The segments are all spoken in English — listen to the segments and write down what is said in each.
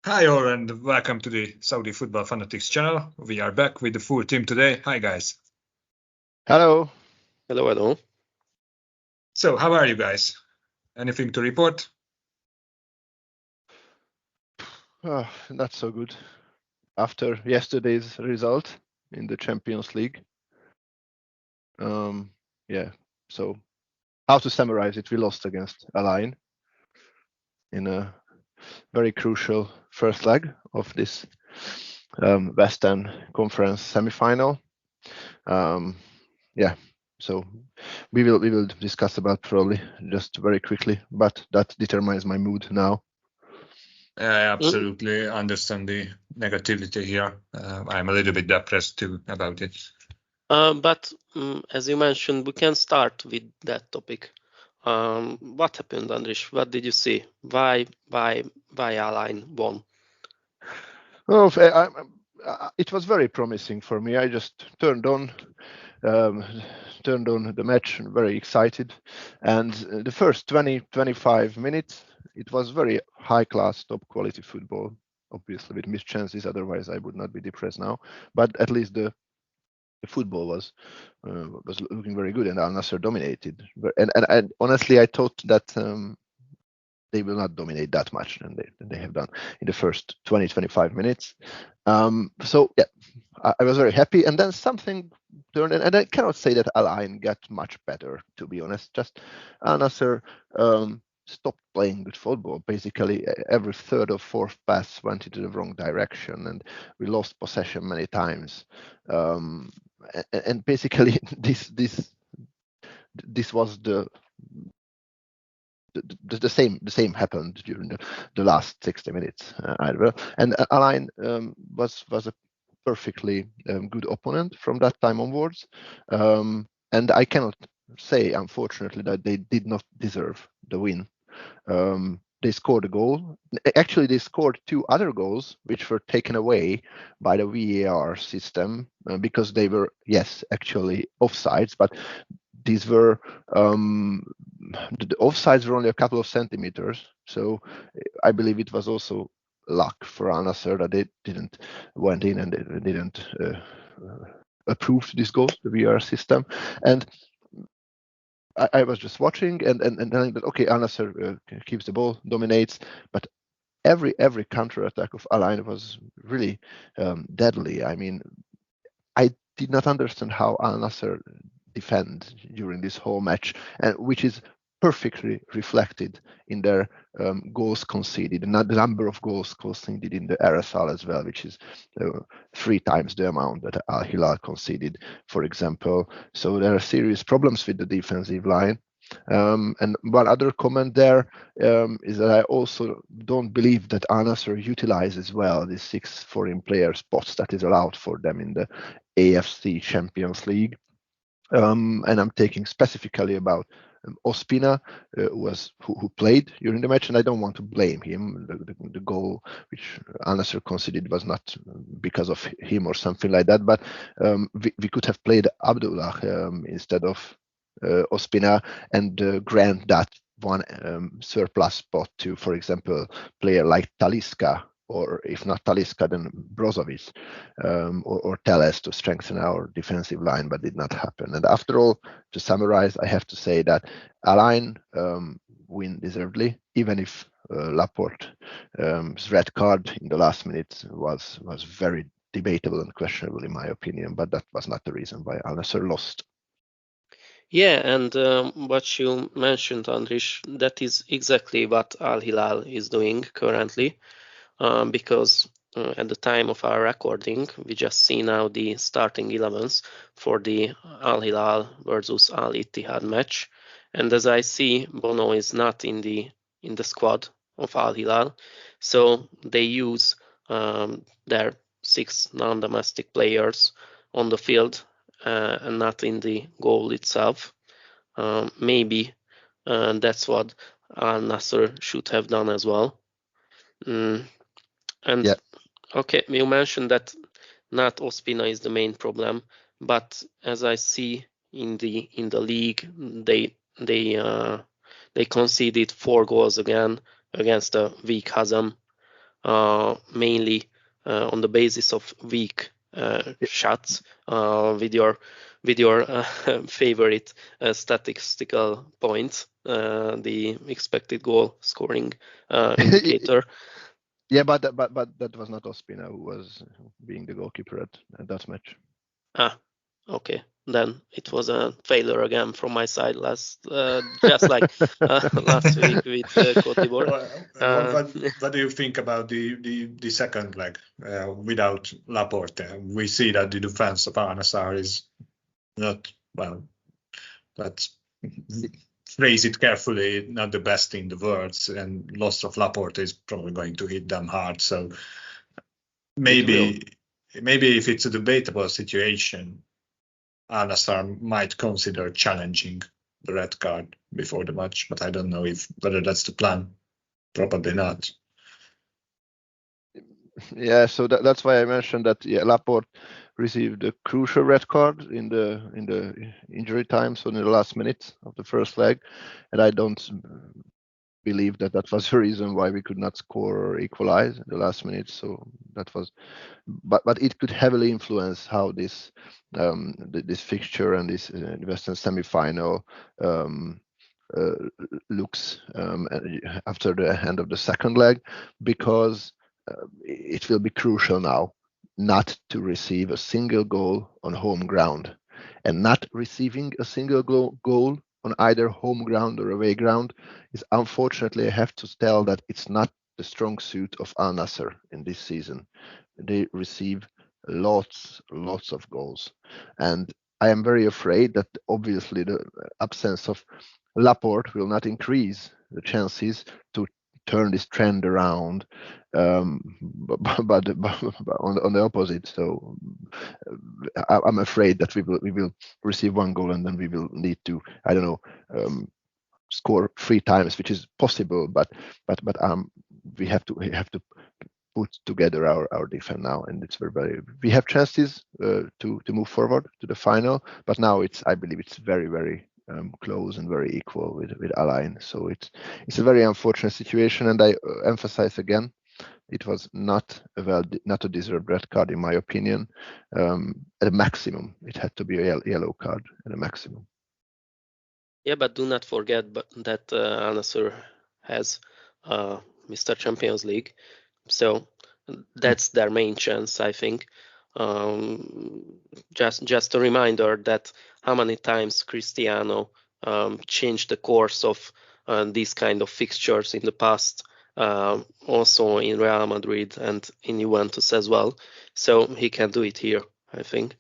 Hi all and welcome to the Saudi Football Fanatics channel. We are back with the full team today. Hi guys. Hello. Hello. So how are you guys? Anything to report? Not so good. After yesterday's result in the Champions League. So how to summarize it? We lost against Al-Ain in a very crucial first leg of this Western Conference semi-final. So we will discuss about probably just very quickly, but that determines my mood now. I absolutely understand the negativity here. I'm a little bit depressed too about it. But as you mentioned, we can start with that topic. What happened, Andris? What did you see? Why Al-Ain won? Well, it was very promising for me. I just turned on the match, very excited, and the first 20-25 minutes it was very high class, top quality football, obviously with missed chances, otherwise I would not be depressed now, but at least the football was looking very good, and Al-Nassr dominated, and honestly I thought that they will not dominate that much than they have done in the first 20-25 minutes. So yeah, I was very happy, and then something turned, and I cannot say that Al-Ain got much better, to be honest. Just Al-Nassr stopped playing good football. Basically, every third or fourth pass went into the wrong direction, and we lost possession many times. And basically, this was the same happened during the last 60 minutes. And Al-Ain was a perfectly good opponent from that time onwards, and I cannot say, unfortunately, that they did not deserve the win. They scored a goal. Actually, they scored two other goals, which were taken away by the VAR system because they were, yes, actually offsides, but these were the offsides were only a couple of centimeters. So I believe it was also luck for Al-Nassr that they didn't went in and they didn't approve this goal, the VAR system. And I was just watching and then okay, Al-Nassr keeps the ball, dominates, but every counter attack of Al-Ain was really deadly. I mean, I did not understand how Al-Nassr defend during this whole match, and which is perfectly reflected in their goals conceded, and the number of goals conceded in the RSL as well, which is 3 times the amount that Al-Hilal conceded, for example. So there are serious problems with the defensive line. And one other comment there is that I also don't believe that Al-Nassr utilizes well the 6 foreign player spots that is allowed for them in the AFC Champions League. And I'm taking specifically about Ospina, who played during the match, and I don't want to blame him. The goal which Al-Nassr conceded was not because of him or something like that, but we could have played Abdullah instead of Ospina and grant that one surplus spot to, for example, player like Talisca, or if not Talisca, then Brozovic or Teles to strengthen our defensive line, but did not happen. And after all, to summarize, I have to say that Al-Ain win deservedly, even if Laporte's red card in the last minute was very debatable and questionable in my opinion, but that was not the reason why Al-Nassr lost. Yeah, and what you mentioned, Andris, that is exactly what Al-Hilal is doing currently. Because at the time of our recording, we just see now the starting 11s for the Al-Hilal versus Al-Ittihad match. And as I see, Bono is not in the squad of Al-Hilal, so they use their 6 non-domestic players on the field and not in the goal itself. Maybe that's what Al-Nassr should have done as well. And yeah. Okay, you mentioned that not Ospina is the main problem, but as I see in the league, they conceded 4 goals again against a weak Hazam. mainly on the basis of weak shots with your favorite statistical point, the expected goal scoring indicator. Yeah, but that was not Ospina who was being the goalkeeper at that match. Okay, then it was a failure again from my side just like last week with Cote d'Ivoire. What do you think about the second leg without Laporte? We see that the defense of Al-Nassr is not, well, let's phrase it carefully, not the best in the world, and loss of Laporte is probably going to hit them hard. So maybe if it's a debatable situation, Al-Nassr might consider challenging the red card before the match, but I don't know whether that's the plan. Probably not. Yeah, so that's why I mentioned that Laporte received a crucial red card in the injury time, so in the last minutes of the first leg, and I don't believe that was the reason why we could not score or equalize in the last minute. So that was, but it could heavily influence how this this fixture and this Western semi-final looks after the end of the second leg, because it will be crucial now not to receive a single goal on home ground, and not receiving a single goal on either home ground or away ground is, unfortunately, I have to tell that it's not the strong suit of Al-Nassr in this season. They receive lots of goals, and I am very afraid that obviously the absence of Laporte will not increase the chances to turn this trend around, but on the opposite. So I'm afraid that we will receive one goal and then we will need to, I don't know, score 3 times, which is possible, but we have to put together our defense now, and it's very we have chances to move forward to the final, but now I believe it's very close and very equal with Al-Ain. So it's a very unfortunate situation, and I emphasize again, it was not a deserved red card in my opinion. At a maximum, it had to be a yellow card at a maximum. Yeah, but do not forget that Al-Nassr has Mr. Champions League, so that's their main chance, I think. Just a reminder that how many times Cristiano changed the course of these kind of fixtures in the past, also in Real Madrid and in Juventus as well. So he can do it here, I think.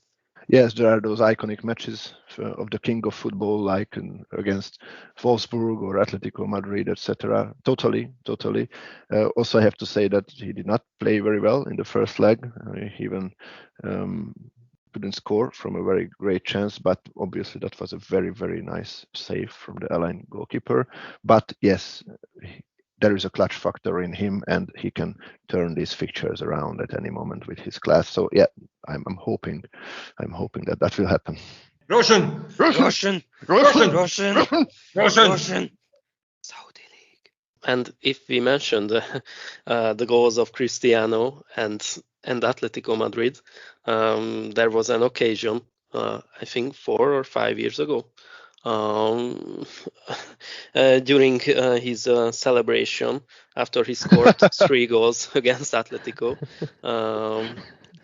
Yes, there are those iconic matches of the king of football, like against Wolfsburg or Atletico Madrid, etc. Totally. Also, I have to say that he did not play very well in the first leg. He even couldn't score from a very great chance, but obviously that was a very nice save from the Al-Ain goalkeeper. But yes, there is a clutch factor in him, and he can turn these fixtures around at any moment with his class. So yeah, I'm hoping that will happen. Roshan. Saudi League. And if we mentioned the goals of Cristiano and Atletico Madrid, there was an occasion, I think 4 or 5 years ago, during his celebration after he scored 3 goals against Atletico.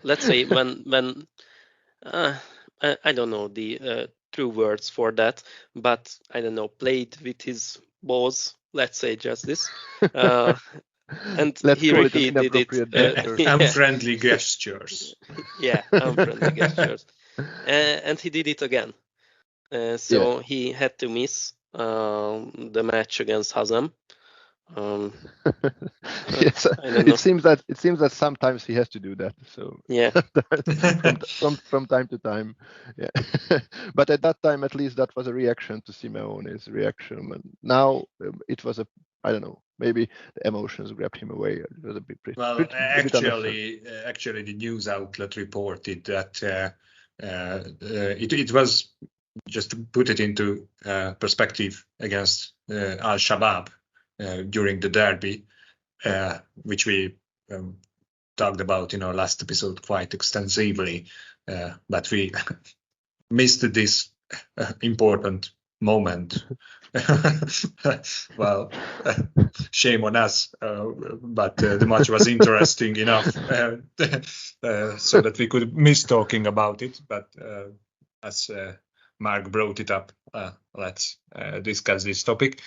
Let's say when I don't know the true words for that, but I don't know, played with his balls, let's say just this. And he repeated it. Unfriendly gestures. Yeah, unfriendly gestures. And he did it again. So he had to miss the match against Hazem. Yes, it seems that sometimes he has to do that. So yeah, from time to time, yeah. But at that time, at least, that was a reaction to Simeone's reaction. And now it was I don't know, maybe the emotions grabbed him away. It was a bit actually, the news outlet reported that it was, just to put it into perspective, against Al-Shabaab during the derby, which we talked about in our last episode quite extensively, but we missed this important moment. Well, shame on us, but the match was interesting enough so that we could miss talking about it. But as Mark brought it up, let's discuss this topic.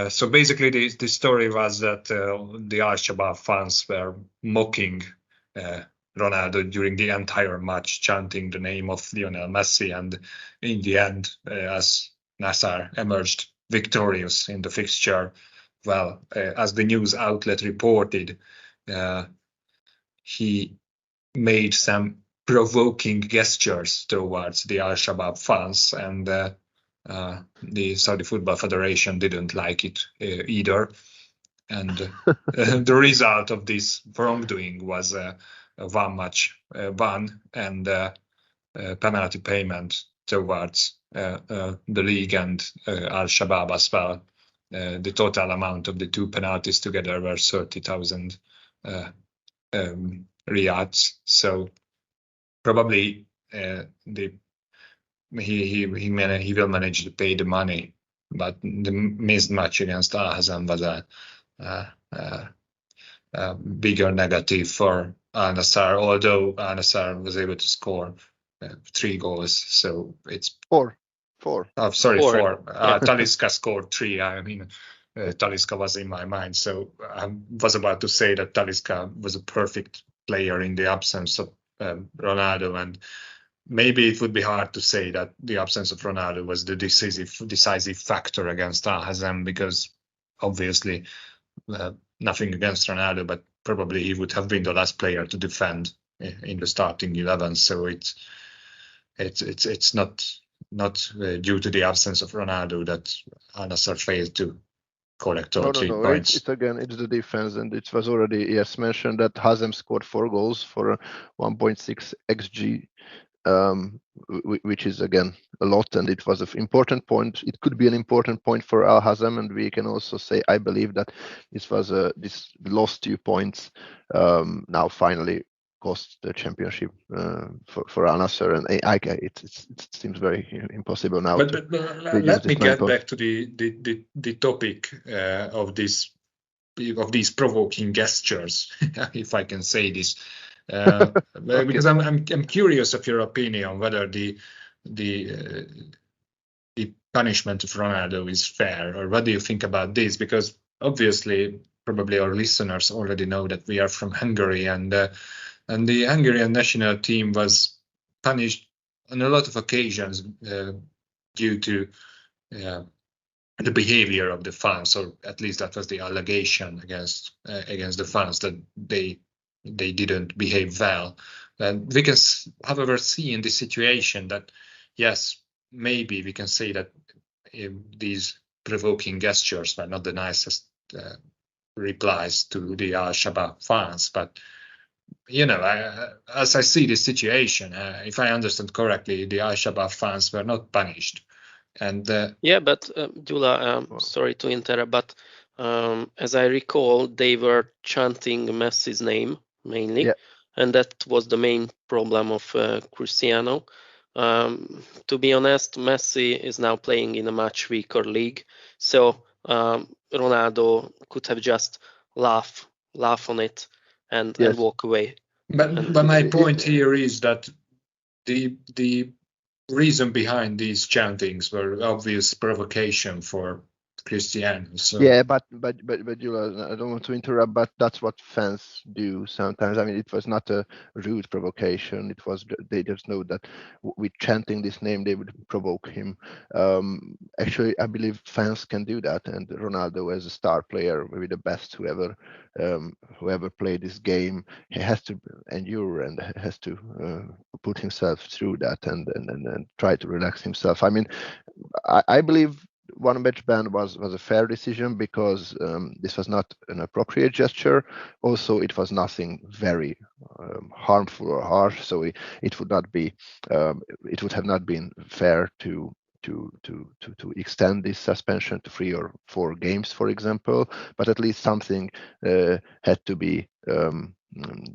So basically, the story was that the Al-Shabaab fans were mocking Ronaldo during the entire match, chanting the name of Lionel Messi, and in the end, as Nassr emerged victorious in the fixture, well, as the news outlet reported, he made some provoking gestures towards the Al-Shabaab fans, and the Saudi Football Federation didn't like it either. And the result of this wrongdoing was a one-match ban and penalty payment towards the league and Al-Shabaab as well. The total amount of the two penalties together were 30,000 riyals. So probably he will manage to pay the money, but the missed match against Al-Hazm was a bigger negative for Al-Nassr, although Al-Nassr was able to score 3 goals. So it's four. Oh, sorry, Four. 4. Yeah. Talisca scored 3. I mean, Talisca was in my mind. So I was about to say that Talisca was a perfect player in the absence of Ronaldo, and maybe it would be hard to say that the absence of Ronaldo was the decisive factor against Al-Hazm, because obviously nothing against Ronaldo, but probably he would have been the last player to defend in the starting 11. So it's not due to the absence of Ronaldo that Al-Nassr failed to collect all 3 points. It's the defense, and it was already mentioned that Hazem scored 4 goals for 1.6 xg, which is again a lot, and it was an important point. It could be an important point for Al-Hazm, and we can also say I believe that this was this lost 2 points now finally cost the championship for Al-Nassr, and it seems very impossible now. But let me get back to the topic of these provoking gestures, if I can say this, okay. Because I'm curious of your opinion whether the punishment of Ronaldo is fair, or what do you think about this? Because obviously, probably our listeners already know that we are from Hungary, and the Hungarian national team was punished on a lot of occasions due to the behavior of the fans, or at least that was the allegation against the fans, that they didn't behave well. And we can, however, see in this situation that, yes, maybe we can say that these provoking gestures were not the nicest replies to the Al-Shabaab fans, but as I see this situation, if I understand correctly, the Al-Shabaab fans were not punished. And yeah, but Dula, sorry to interrupt, but as I recall, they were chanting Messi's name mainly, and that was the main problem of Cristiano. To be honest, Messi is now playing in a much weaker league, so Ronaldo could have just laugh on it and walk away. But my point here is that the reason behind these chantings were obvious provocation for Cristiano. So. Yeah, but Jula, I don't want to interrupt, but that's what fans do sometimes. I mean, it was not a rude provocation. It was, they just know that with chanting this name, they would provoke him. Actually, I believe fans can do that, and Ronaldo, as a star player, maybe the best whoever played this game, he has to endure and has to put himself through that and try to relax himself. I mean, I believe one match ban was a fair decision, because this was not an appropriate gesture. Also, it was nothing very harmful or harsh, so it would not be it would have not been fair to to extend this suspension to 3 or 4 games, for example. But at least something had to be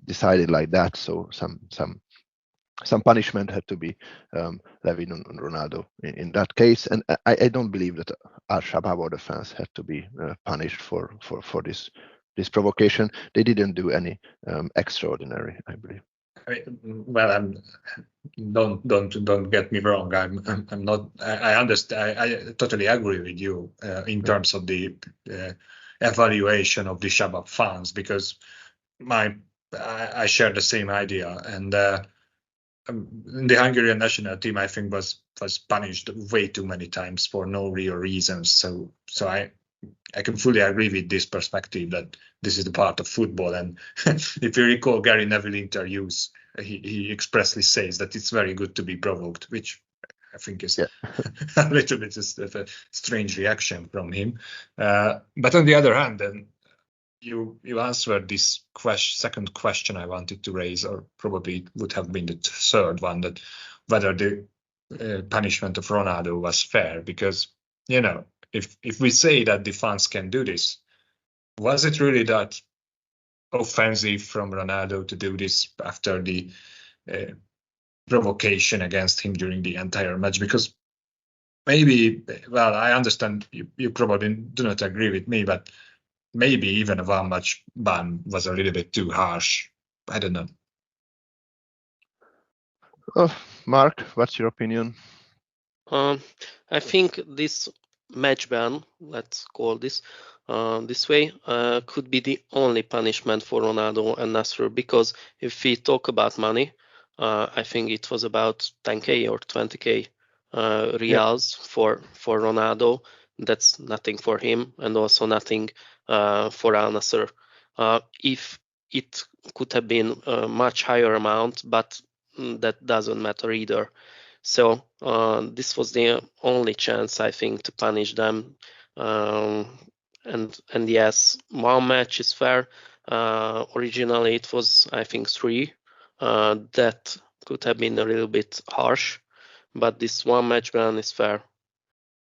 decided like that. So some punishment had to be levied on Ronaldo in that case. And I don't believe that Al-Shabaab or the fans had to be punished for this provocation. They didn't do any extraordinary, I believe. Well, don't get me wrong. I'm not. I understand. I totally agree with you in terms of the evaluation of the Shabab fans, because I share the same idea. And the Hungarian national team, I think, was punished way too many times for no real reasons. So I can fully agree with this perspective that this is the part of football. And if you recall Gary Neville interviews, he expressly says that it's very good to be provoked, which I think is a little bit of a strange reaction from him. But on the other hand, then you answered this second question I wanted to raise, or probably it would have been the third one, that whether the punishment of Ronaldo was fair, because, you know, if we say that the fans can do this, was it really that offensive from Ronaldo to do this after the provocation against him during the entire match? Because maybe, well, I understand you probably do not agree with me, but maybe even a 1 match ban was a little bit too harsh. I don't know. Mark, what's your opinion? I think this match ban, let's call this this way, could be the only punishment for Ronaldo and Nassr, because if we talk about money, I think it was about 10k or 20k reals for Ronaldo. That's nothing for him, and also nothing for Al-Nassr. If it could have been a much higher amount, but that doesn't matter either. So this was the only chance, I think, to punish them. And yes, 1 match is fair. Originally, it was, I think, 3. That could have been a little bit harsh, but this 1 match ban is fair,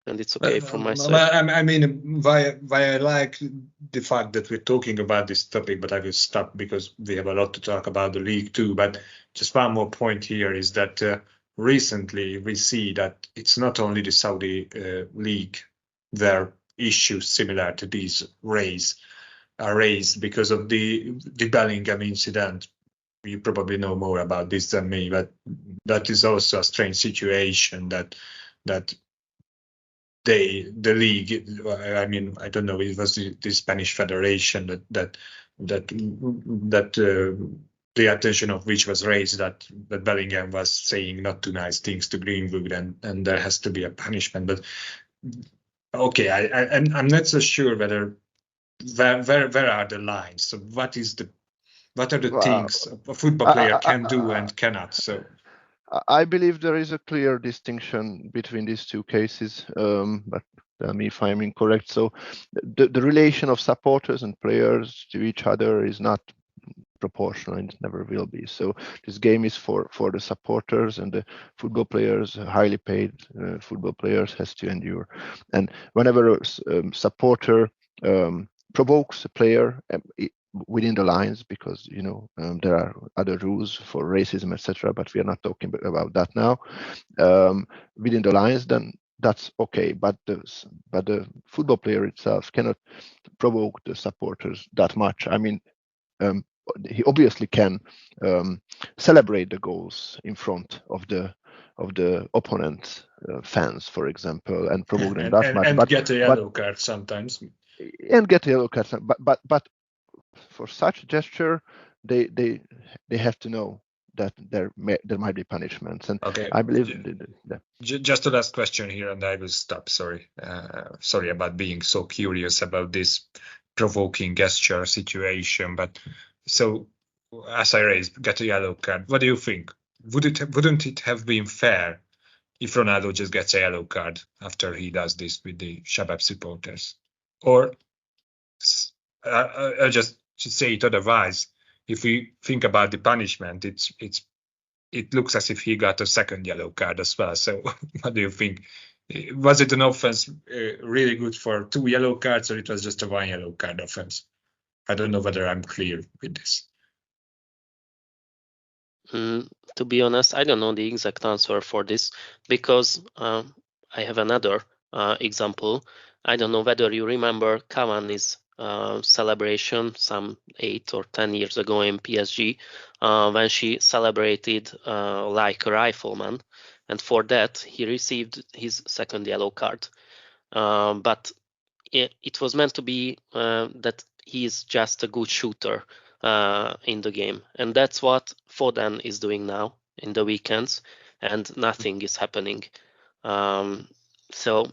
and it's okay from my side. I mean, why I like the fact that we're talking about this topic, but I will stop because we have a lot to talk about the league too. But just one more point here is that recently we see that it's not only the Saudi league where issues similar to these are raised because of the Bellingham incident. You probably know more about this than me, but that is also a strange situation that the league, I mean, I don't know, it was the Spanish Federation that the attention of which was raised that Bellingham was saying not too nice things to Greenwood, and there has to be a punishment. But okay, I'm not so sure whether where are the lines. So what are the things a football player can do and cannot? So I believe there is a clear distinction between these two cases, but tell me if I'm incorrect. So the relation of supporters and players to each other is not proportional, and it never will be. So this game is for the supporters, and the football players, highly paid football players, has to endure. And whenever a supporter provokes a player within the lines, because there are other rules for racism, etc., but we are not talking about that now, within the lines, then that's okay. But the football player itself cannot provoke the supporters that much. I mean, he obviously can celebrate the goals in front of the opponent fans, for example, and provoke them that much, and get a yellow card sometimes, and get a yellow card. But for such gesture, they have to know that there might be punishments. And okay, I believe just the last question here, and I will stop. Sorry about being so curious about this provoking gesture situation. But so, as I raised, get a yellow card. What do you think? Wouldn't it have been fair if Ronaldo just gets a yellow card after he does this with the Shabab supporters? Or I just should say it otherwise. If we think about the punishment, it looks as if he got a second yellow card as well. So what do you think? Was it an offense really good for 2 yellow cards, or it was just a 1 yellow card offense? I don't know whether I'm clear with this. To be honest, I don't know the exact answer for this because I have another example. I don't know whether you remember Cavani's celebration some 8 or 10 years ago in PSG when she celebrated like a rifleman, and for that he received his second yellow card. But it was meant to be that he is just a good shooter in the game, and that's what Foden is doing now in the weekends, and nothing is happening. So,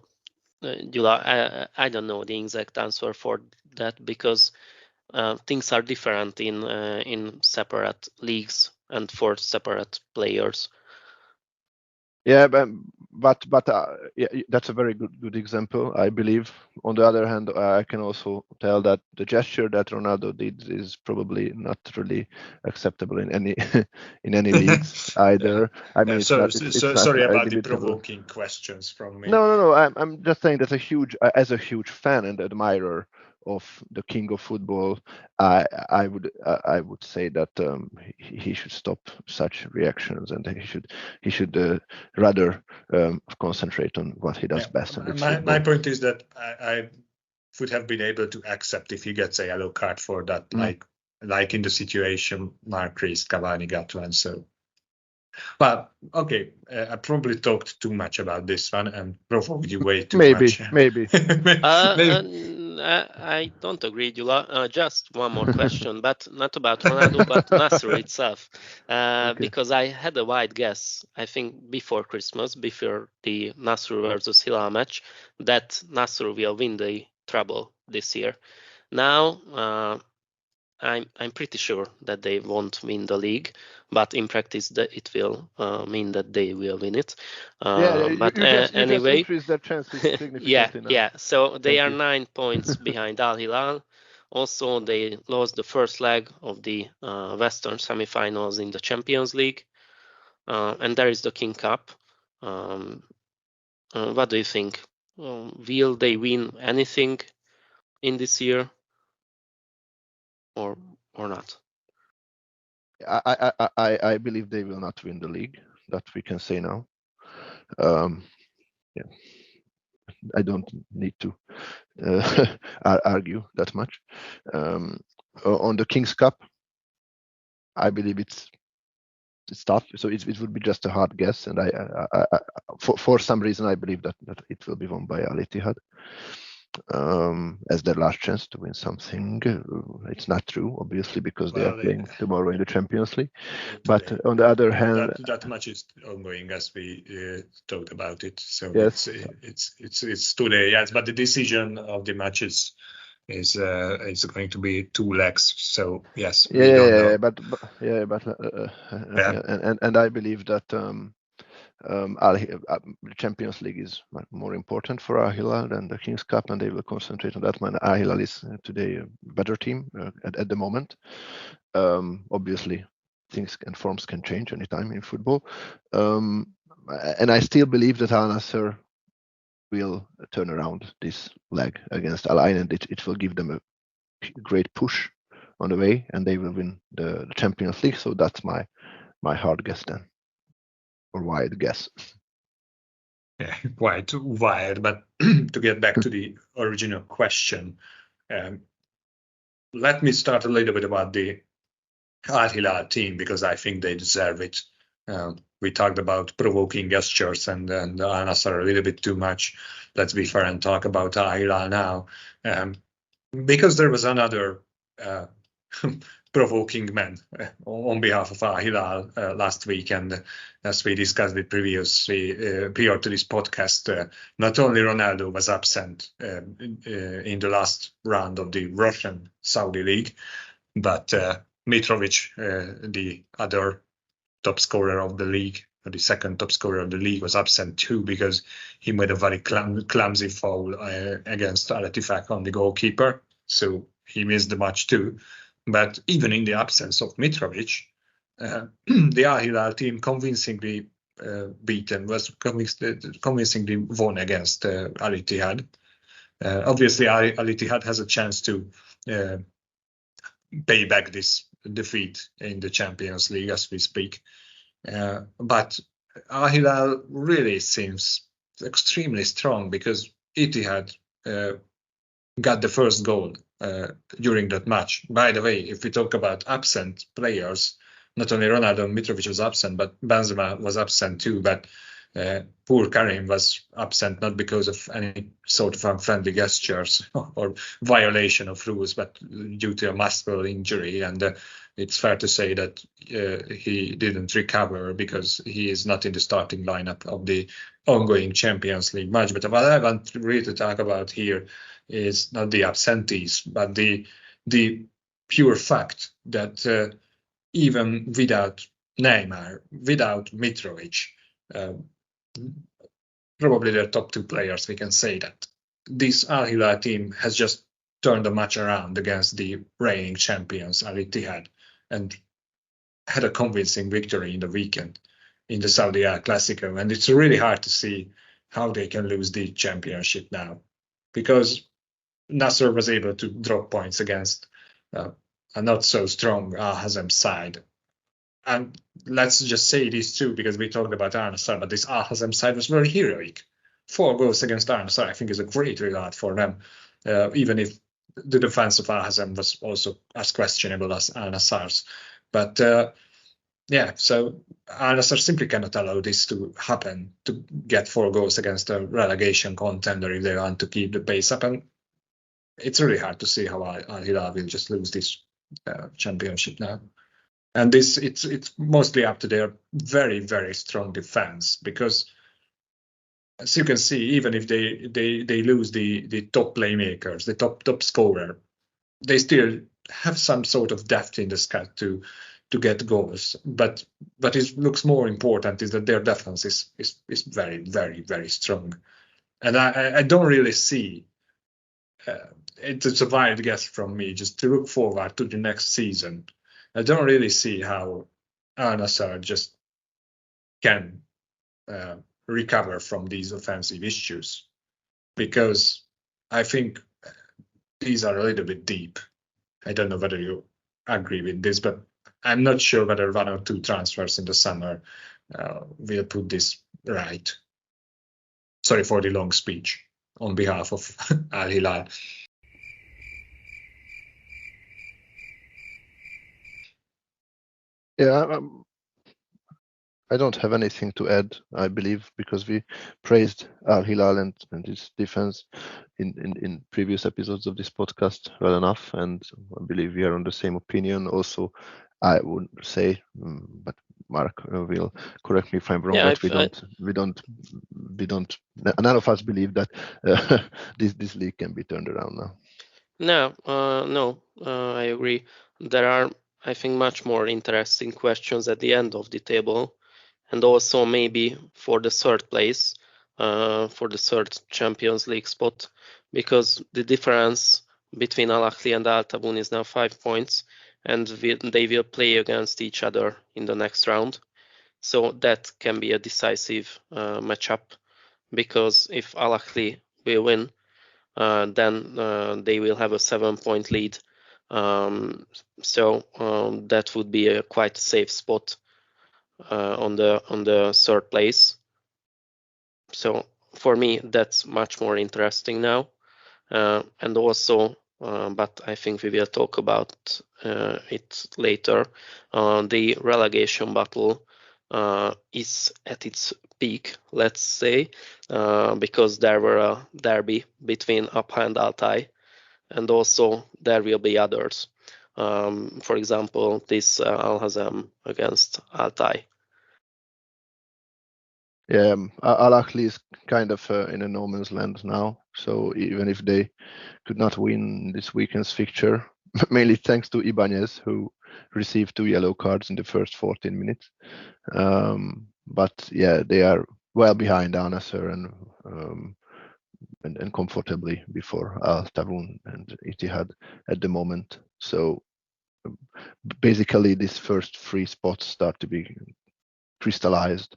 Gyula, I don't know the exact answer for that because things are different in separate leagues and for separate players. Yeah, but yeah, that's a very good example, I believe. On the other hand, I can also tell that the gesture that Ronaldo did is probably not really acceptable in any in any leagues either. I mean, it's not sorry about the debatable. provoking questions from me. No. I'm just saying that as a huge fan and admirer of the king of football, I would say that he should stop such reactions, and he should rather concentrate on what he does best. My point is that I would have been able to accept if he gets a yellow card for that, like in the situation Marquez Cavani got one. So, but okay, I probably talked too much about this one and provoked you way too much. Maybe. I don't agree, Gyula. Just one more question, but not about Ronaldo, but Nassr itself. Okay. Because I had a wide guess, I think before Christmas, before the Nassr versus Hilal match, that Nassr will win the treble this year. Now, I'm pretty sure that they won't win the league, but in practice it will mean that they will win it. But anyway, just increase their chances significantly now. Yeah. So they are 9 points behind Al-Hilal. Also, they lost the first leg of the Western semifinals in the Champions League, and there is the King Cup. What do you think? Will they win anything in this year, or not? I believe they will not win the league. That we can say now. Yeah, I don't need to argue that much. On the King's Cup, I believe it's tough. So it would be just a hard guess, and I for some reason I believe that it will be won by Al-Ittihad as their last chance to win something. It's not true, obviously, because they are playing tomorrow in the Champions League. But on the other hand, that match is ongoing, as we talked about it. So yes, it's today. Yes, but the decision of the matches is going to be 2 legs. So yes, we don't know. And I believe that the Champions League is more important for Al-Hilal than the King's Cup, and they will concentrate on that one. Al-Hilal is today a better team at the moment. Obviously, things and forms can change anytime in football, and I still believe that Al-Nassr will turn around this leg against Al-Ain, and it will give them a great push on the way, and they will win the Champions League. So that's my hard guess then. Or wide guess. Yeah, quite wild. But to get back to the original question, let me start a little bit about the Al-Hilal team, because I think they deserve it. We talked about provoking gestures and Al-Nassr a little bit too much. Let's be fair and talk about Al-Hilal now, because there was another provoking man on behalf of Al-Hilal last week, and as we discussed it previously prior to this podcast, not only Ronaldo was absent in the last round of the Russian Saudi League, but Mitrovic, the other top scorer of the league, or the second top scorer of the league, was absent too, because he made a very clumsy foul against Al-Ettifaq on the goalkeeper, so he missed the match too. But even in the absence of Mitrovic, the Al-Hilal team convincingly beaten, was convincingly won against Al-Ittihad. Obviously, Al-Ittihad has a chance to pay back this defeat in the Champions League as we speak. But Al-Hilal really seems extremely strong because Ittihad got the first goal during that match. By the way, if we talk about absent players, not only Ronaldo and Mitrovic was absent, but Benzema was absent too. But poor Karim was absent not because of any sort of unfriendly gestures or violation of rules, but due to a muscle injury. And it's fair to say that he didn't recover because he is not in the starting lineup of the ongoing Champions League match. But what I want really to talk about here is not the absentees, but the pure fact that even without Neymar, without Mitrovic, probably their top two players, we can say that this Al-Hilal team has just turned the match around against the reigning champions Al-Ittihad and had a convincing victory in the weekend in the Saudi Al Clasico. And it's really hard to see how they can lose the championship now, because Nasser was able to drop points against a not so strong Al-Hazm side. And let's just say this too, because we talked about Al-Nassr, but this Al-Hazm side was very heroic. 4 goals against Al-Nassr, I think, is a great result for them, even if the defense of Al-Hazm was also as questionable as Al-Nassr's. But yeah, so Al-Nassr simply cannot allow this to happen, to get 4 goals against a relegation contender if they want to keep the pace up. And it's really hard to see how Al-Hilal will just lose this championship now. And it's mostly up to their very, very strong defense, because as you can see, even if they lose the top playmakers, the top scorer, they still have some sort of depth in the squad to get goals. But it looks more important is that their defense is very, very, very strong. And I don't really see, it's a wild guess from me, just to look forward to the next season. I don't really see how Al-Nassr just can recover from these offensive issues, because I think these are a little bit deep. I don't know whether you agree with this, but I'm not sure whether 1 or 2 transfers in the summer will put this right. Sorry for the long speech on behalf of Al-Hilal. Yeah, I don't have anything to add, I believe, because we praised Al-Hilal and his defense in previous episodes of this podcast well enough, and I believe we are on the same opinion. Also, I would say, but Mark will correct me if I'm wrong, but we don't, none of us believe that this league can be turned around now. No, I agree. There are, I think, much more interesting questions at the end of the table, and also maybe for the 3rd place, for the 3rd Champions League spot, because the difference between Al Ahly and Al Tabun is now 5 points, and they will play against each other in the next round. So that can be a decisive matchup, because if Al Ahly will win, then they will have a 7-point lead. So that would be a quite safe spot on the 3rd place. So for me, that's much more interesting now. And also, but I think we will talk about it later, the relegation battle is at its peak, let's say, because there were a derby between Abha and Altay, and also there will be others. For example, this Al-Hazm against Altay. Yeah, Al Ahly is kind of in a no man's land now. So even if they could not win this weekend's fixture, mainly thanks to Ibanez, who received 2 yellow cards in the first 14 minutes. But yeah, they are well behind Al-Nassr and comfortably before Al Tabun and Ittihad at the moment. So basically, these first 3 spots start to be crystallized.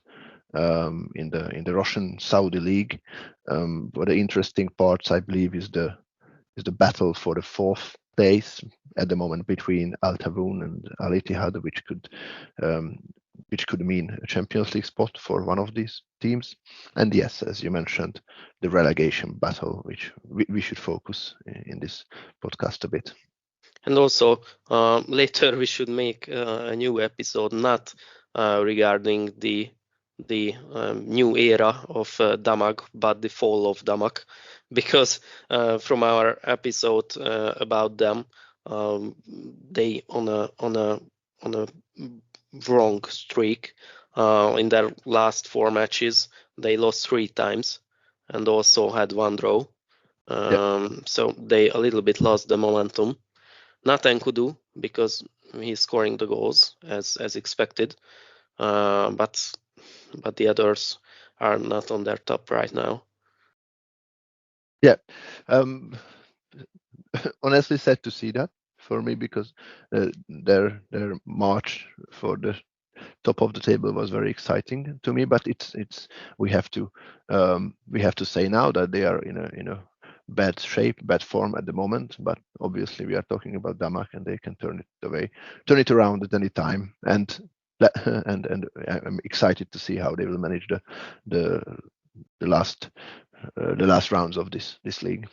in the Russian Saudi League. But the interesting parts, I believe, is the battle for the fourth place at the moment between Al Tawun and Al Ittihad, which could mean a Champions League spot for one of these teams. And yes, as you mentioned, the relegation battle, which we should focus in this podcast a bit. And also later we should make a new episode, not regarding the new era of Damag, but the fall of Damag, because from our episode about them, they on a wrong streak. In their last 4 matches, they lost 3 times and also had 1 draw. So they a little bit lost the momentum. Not Enkudu, because he's scoring the goals as expected, but the others are not on their top right now. Yeah, honestly, sad to see that for me, because their march for the top of the table was very exciting to me. But we have to say now that they are in a bad shape, bad form at the moment. But obviously, we are talking about Damak, and they can turn it around at any time. And I'm excited to see how they will manage the last rounds of this league.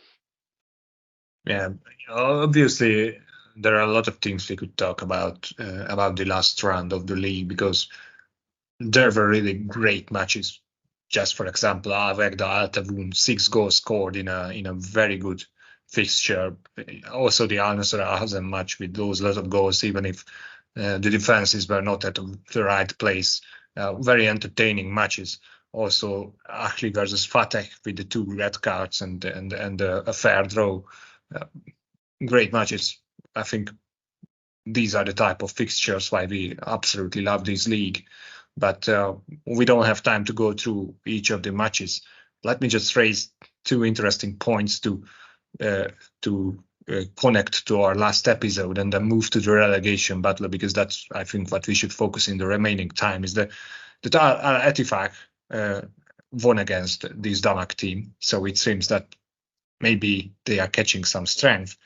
Yeah, obviously there are a lot of things we could talk about the last round of the league, because there were really great matches. Just for example, Avegda Al Tawun, 6 goals scored in a very good fixture. Also the Al-Nassr Al-Hazem match with those lot of goals, even if the defenses were not at the right place. Very entertaining matches. Also Ahli versus Fateh with the 2 red cards and a fair draw. Great matches. I think these are the type of fixtures why we absolutely love this league. But we don't have time to go through each of the matches. Let me just raise 2 interesting points to connect to our last episode, and then move to the relegation battle, because that's, I think, what we should focus in the remaining time, is that Al-Ettifaq won against this Damak team. So it seems that maybe they are catching some strength.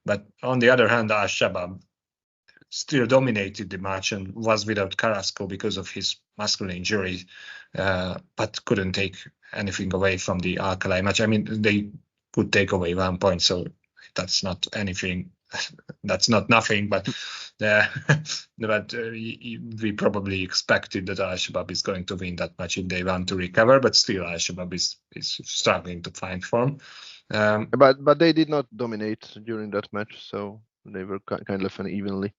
But on the other hand, Al-Shabab still dominated the match and was without Carrasco because of his muscular injury, but couldn't take anything away from the Alcalá match. I mean, they could take away 1 point, so that's not anything. That's not nothing, but we probably expected that Al-Shabab is going to win that match if they want to recover, but still Al-Shabab is struggling to find form. But they did not dominate during that match, so they were kind of unevenly.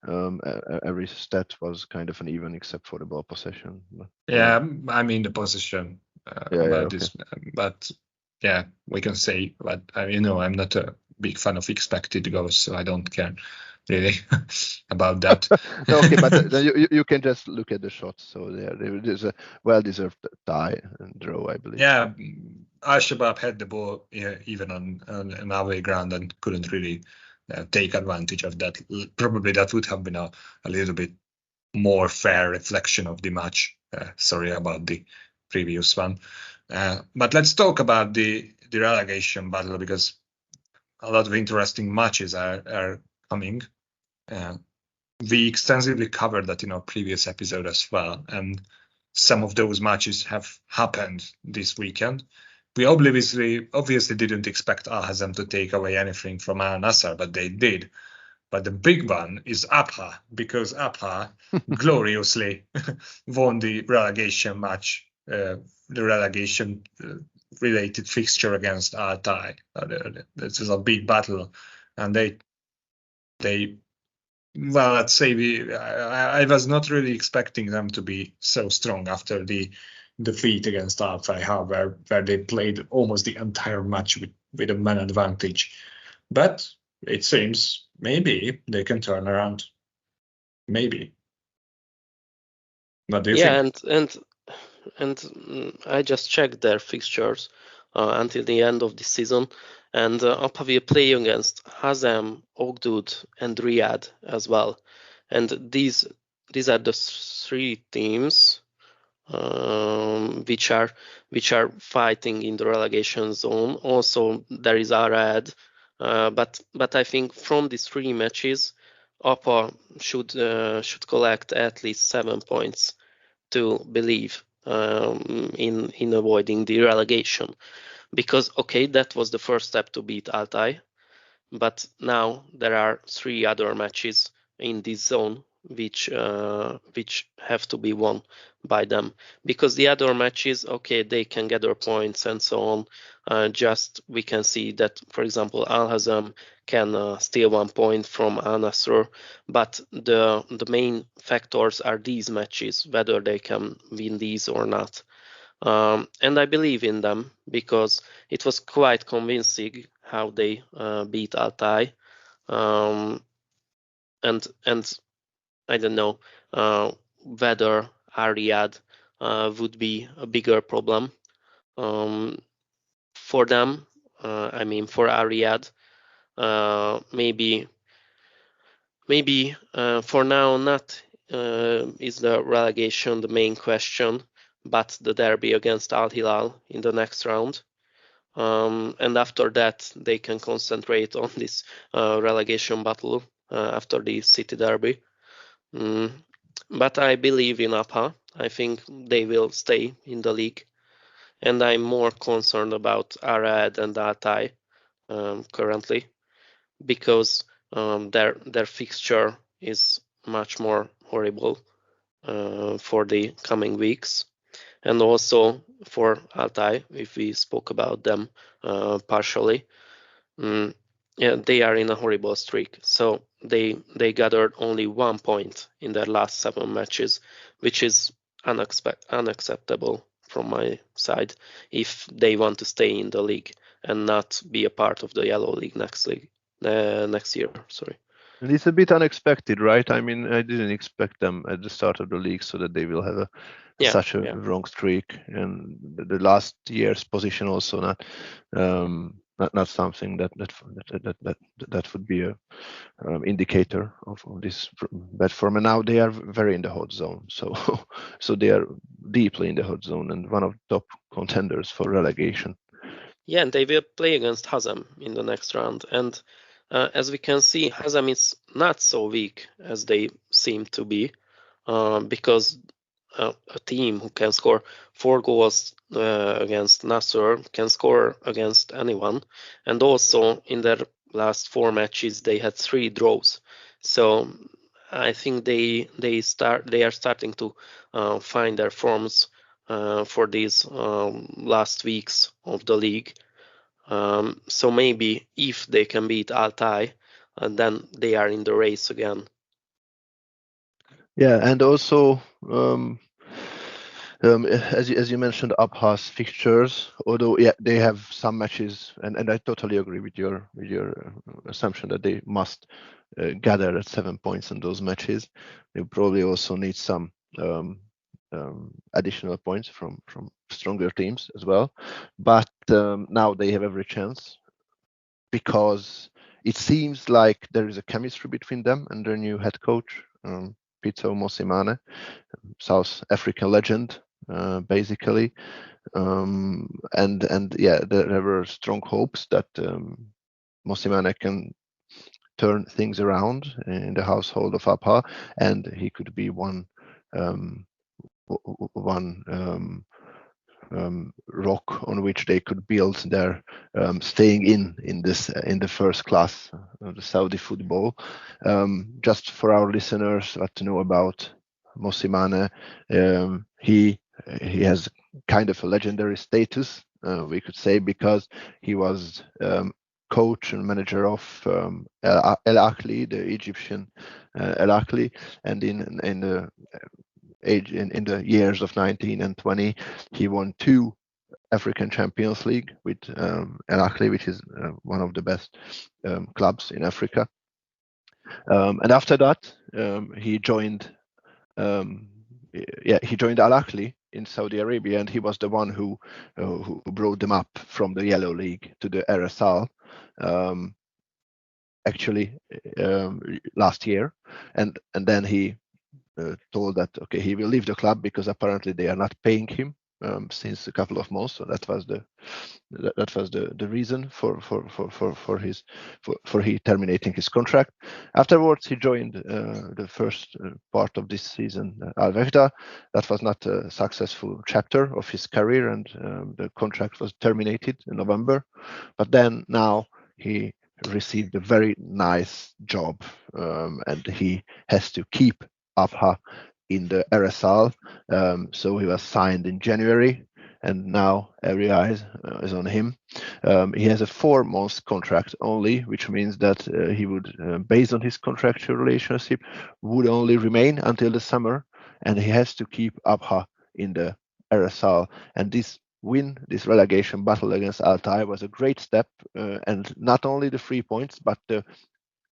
Every stat was kind of uneven except for the ball possession. Yeah, I mean the possession this, but yeah, we can say. But I'm not a big fan of expected goals, so I don't care really about that. Okay, but you can just look at the shots. So there's a well-deserved tie and draw, I believe. Yeah, Al-Shabab had the ball even on an away ground and couldn't really take advantage of that. Probably that would have been a little bit more fair reflection of the match. Sorry about the previous one. But let's talk about the relegation battle, because a lot of interesting matches are coming. We extensively covered that in our previous episode as well, and some of those matches have happened this weekend. We obviously didn't expect Al-Hazem to take away anything from Al-Nassr, but they did. But the big one is Abha, because Abha gloriously won the relegation match, the relegation related fixture against Altay. This is a big battle, and they well, let's say I was not really expecting them to be so strong after the defeat against Al-Fayha, where they played almost the entire match with a man advantage. But it seems maybe they can turn around. Maybe. What do you think? And I just checked their fixtures until the end of the season, and Alpa will play against Hazem, Ogdud, and Riyadh as well. And these are the 3 teams which are fighting in the relegation zone. Also, there is Arad, but I think from these 3 matches, APA should collect at least 7 points to believe in avoiding the relegation. Because okay, that was the first step to beat Altai, but now there are 3 other matches in this zone which have to be won by them, because the other matches, okay, they can gather points and so on. Just we can see that, for example, Al-Hazam can steal 1 point from Al-Nassr, but the main factors are these matches, whether they can win these or not. And I believe in them because it was quite convincing how they beat Altai. And I don't know whether Ariad would be a bigger problem for them. I mean, for Ariad, maybe for now not is the relegation the main question, but the derby against Al-Hilal in the next round. And after that, they can concentrate on this relegation battle after the city derby. But I believe in APA. I think they will stay in the league. And I'm more concerned about Arad and Altai currently, because their fixture is much more horrible for the coming weeks. And also for Altai, if we spoke about them partially, yeah, they are in a horrible streak. So they gathered only 1 point in their last 7 matches, which is unacceptable from my side if they want to stay in the league and not be a part of the Yellow League next year. Sorry. And it's a bit unexpected, right? I mean, I didn't expect them at the start of the league so that they will have such a wrong streak, and the last year's position also not something that would be a indicator of this bad form. And now they are very in the hot zone, so they are deeply in the hot zone and one of the top contenders for relegation. Yeah, and they will play against Hazam in the next round, and as we can see, Hazam is not so weak as they seem to be, because a team who can score 4 goals against Nassr can score against anyone. And also in their last 4 matches, they had 3 draws. So I think they are starting to find their forms for these last weeks of the league. So maybe if they can beat Altai, then they are in the race again. Yeah, and also as you mentioned, APA's fixtures, although yeah, they have some matches, and I totally agree with your assumption that they must gather at 7 points in those matches. They probably also need some additional points from stronger teams as well. But now they have every chance, because it seems like there is a chemistry between them and their new head coach, Pitso Mosimane, South African legend, basically. And yeah, there were strong hopes that Mosimane can turn things around in the household of APA, and he could be one rock on which they could build their staying in the first class of the Saudi football. Just for our listeners to know about Mosimane, he has kind of a legendary status, we could say, because he was coach and manager of Al Ahly, the Egyptian Al Ahly, and in the years of 19 and 20, he won 2 African Champions League with Al Ahly, which is one of the best clubs in Africa. And after that, he joined Al Ahly in Saudi Arabia, and he was the one who brought them up from the Yellow League to the RSL. Actually, last year, and then he told that okay, he will leave the club because apparently they are not paying him since a couple of months. So that was the reason for he terminating his contract. Afterwards, he joined the first part of this season, Al-Wehda. That was not a successful chapter of his career, and the contract was terminated in November. But then now he received a very nice job, and he has to keep Abha in the RSL. So he was signed in January, and now every eye is on him. He has a 4-month contract only, which means that he would, based on his contractual relationship, would only remain until the summer, and he has to keep Abha in the RSL. And this relegation battle against Altay was a great step, and not only the 3 points, but the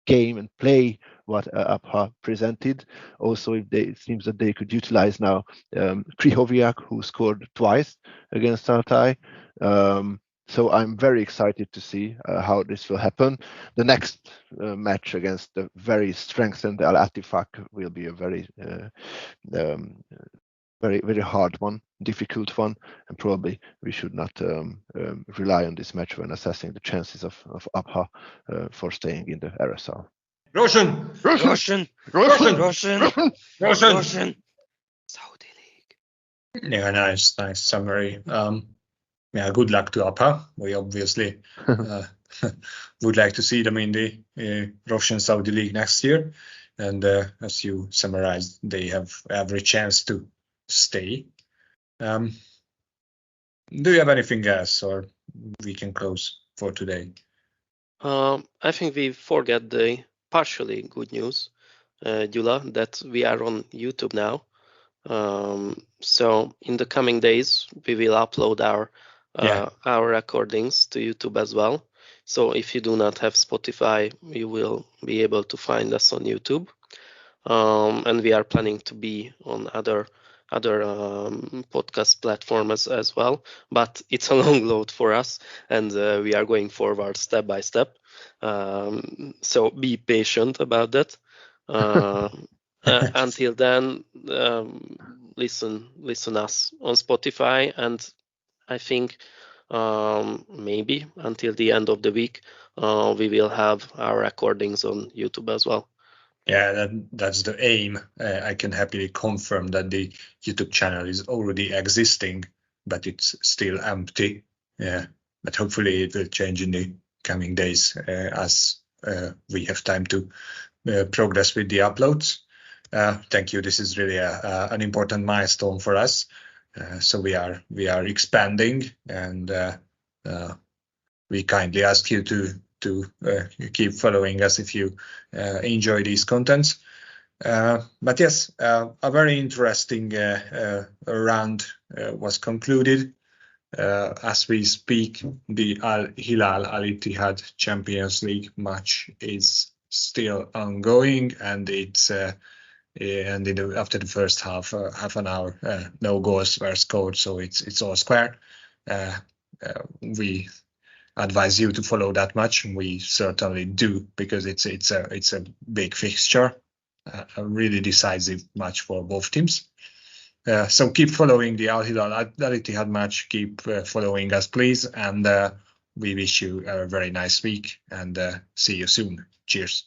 game and play what Abha presented. Also, it seems that they could utilize now Krychowiak, who scored twice against Altay. So I'm very excited to see how this will happen. The next match against the very strengthened Al-Attifaq will be a very very hard one, difficult one, and probably we should not rely on this match when assessing the chances of Abha for staying in the RSL. Roshan! Saudi League. Yeah, nice summary. Yeah, good luck to Abha. We obviously would like to see them in the Russian Saudi League next year. And as you summarized, they have every chance to stay. Do you have anything else, or we can close for today? I think we forget the partially good news, Gyula, that we are on YouTube now. So in the coming days, we will upload our recordings to YouTube as well. So if you do not have Spotify, you will be able to find us on YouTube. And we are planning to be on other podcast platforms as well, but it's a long load for us, and we are going forward step by step. So be patient about that. Until then, listen us on Spotify, and I think maybe until the end of the week we will have our recordings on YouTube as well. Yeah, that's the aim. I can happily confirm that the YouTube channel is already existing, but it's still empty. Yeah, but hopefully it will change in the coming days as we have time to progress with the uploads. Thank you. This is really an important milestone for us. So we are expanding, and we kindly ask you to keep following us if you enjoy these contents. But yes, a very interesting round was concluded. As we speak, the Al-Hilal Al-Ittihad Champions League match is still ongoing, and it's after the first half an hour, no goals were scored, so it's all square. We advise you to follow that match. We certainly do, because it's a big fixture, a really decisive match for both teams. So keep following the Al-Hilal Al-Ittihad match. Keep following us, please, and we wish you a very nice week, and see you soon. Cheers.